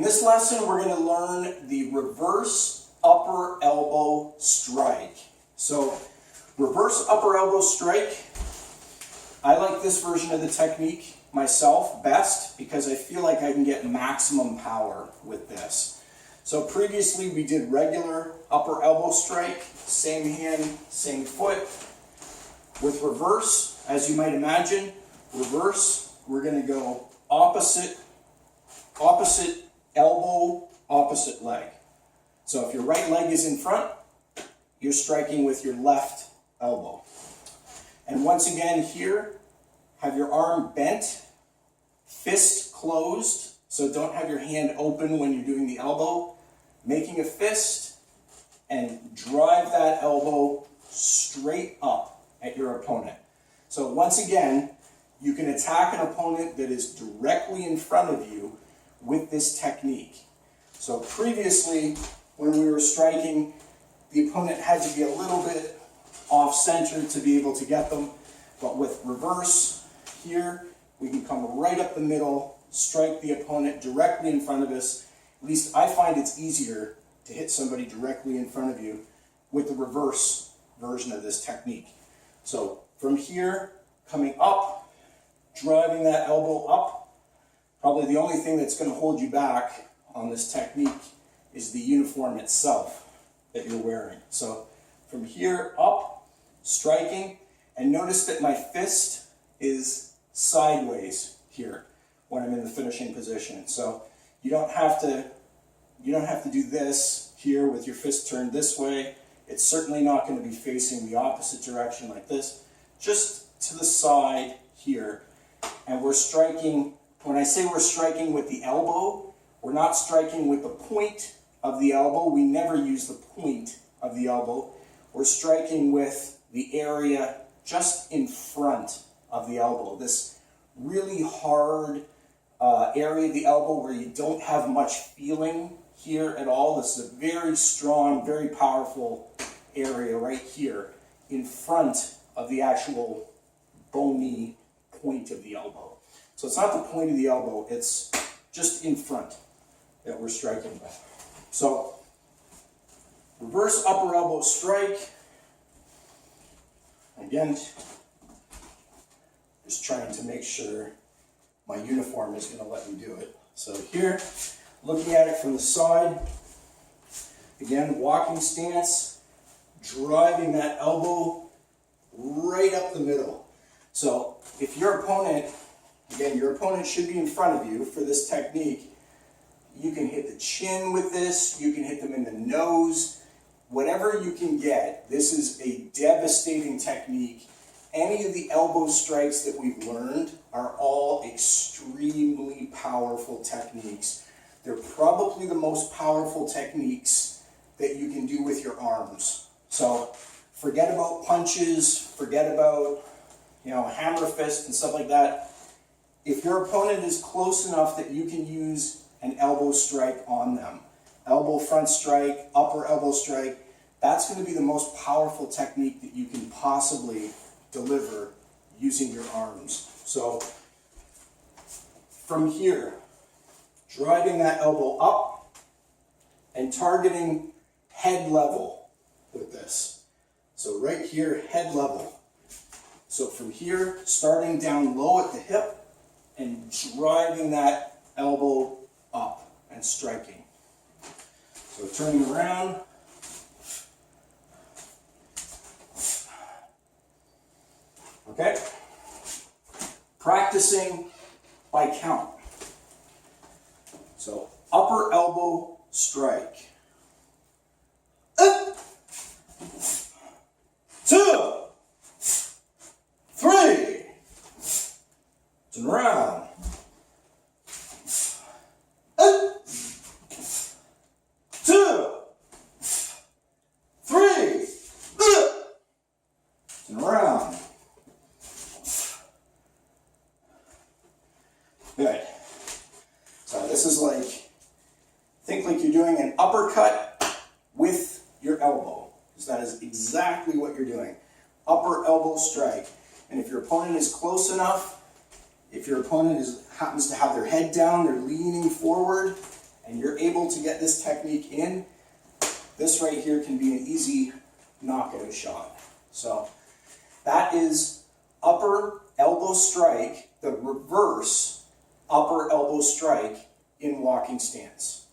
In this lesson, we're going to learn the reverse upper elbow strike. So, reverse upper elbow strike, I like this version of the technique myself best because I feel like I can get maximum power with this. So previously we did regular upper elbow strike, same hand, same foot. With reverse, as you might imagine, reverse, we're going to go opposite elbow, opposite leg. So if your right leg is in front, you're striking with your left elbow. And once again here, have your arm bent, fist closed, so don't have your hand open when you're doing the elbow. Making a fist and drive that elbow straight up at your opponent. So once again, you can attack an opponent that is directly in front of you with this technique. So previously, when we were striking, the opponent had to be a little bit off-center to be able to get them. But with reverse, here, we can come right up the middle, strike the opponent directly in front of us. At least I find it's easier to hit somebody directly in front of you with the reverse version of this technique. So from here, coming up, driving that elbow up, probably the only thing that's going to hold you back on this technique is the uniform itself that you're wearing. So from here up, striking, and notice that my fist is sideways here when I'm in the finishing position. So you don't have to do this here with your fist turned this way. It's certainly not going to be facing the opposite direction like this. Just to the side here. And we're striking, when I say we're striking with the elbow, we're not striking with the point of the elbow. We never use the point of the elbow. We're striking with the area just in front of the elbow. This really hard area of the elbow where you don't have much feeling here at all. This is a very strong, very powerful area right here in front of the actual bony point of the elbow. So it's not the point of the elbow, it's just in front that we're striking with. So reverse upper elbow strike. Again, just trying to make sure my uniform is going to let me do it. So here, looking at it from the side, again, walking stance, driving that elbow right up the middle. So if your opponent, again, your opponent should be in front of you for this technique. You can hit the chin with this, you can hit them in the nose, whatever you can get. This is a devastating technique. Any of the elbow strikes that we've learned are all extremely powerful techniques. They're probably the most powerful techniques that you can do with your arms. So forget about punches, forget about, hammer fist and stuff like that. If your opponent is close enough that you can use an elbow strike on them, elbow front strike, upper elbow strike, that's going to be the most powerful technique that you can possibly deliver using your arms. So from here, driving that elbow up and targeting head level with this. So right here, head level. So from here, starting down low at the hip and driving that elbow up and striking. So turning around. Okay? Practicing by count. So upper elbow strike. 2, 3. Turn around. 2, 3. Turn around. Good. So this is think like you're doing an uppercut with your elbow, because that is exactly what you're doing. Upper elbow strike. And if your opponent is close enough, if your opponent happens to have their head down, they're leaning forward, and you're able to get this technique in, this right here can be an easy knockout shot. So that is upper elbow strike, the reverse upper elbow strike in walking stance.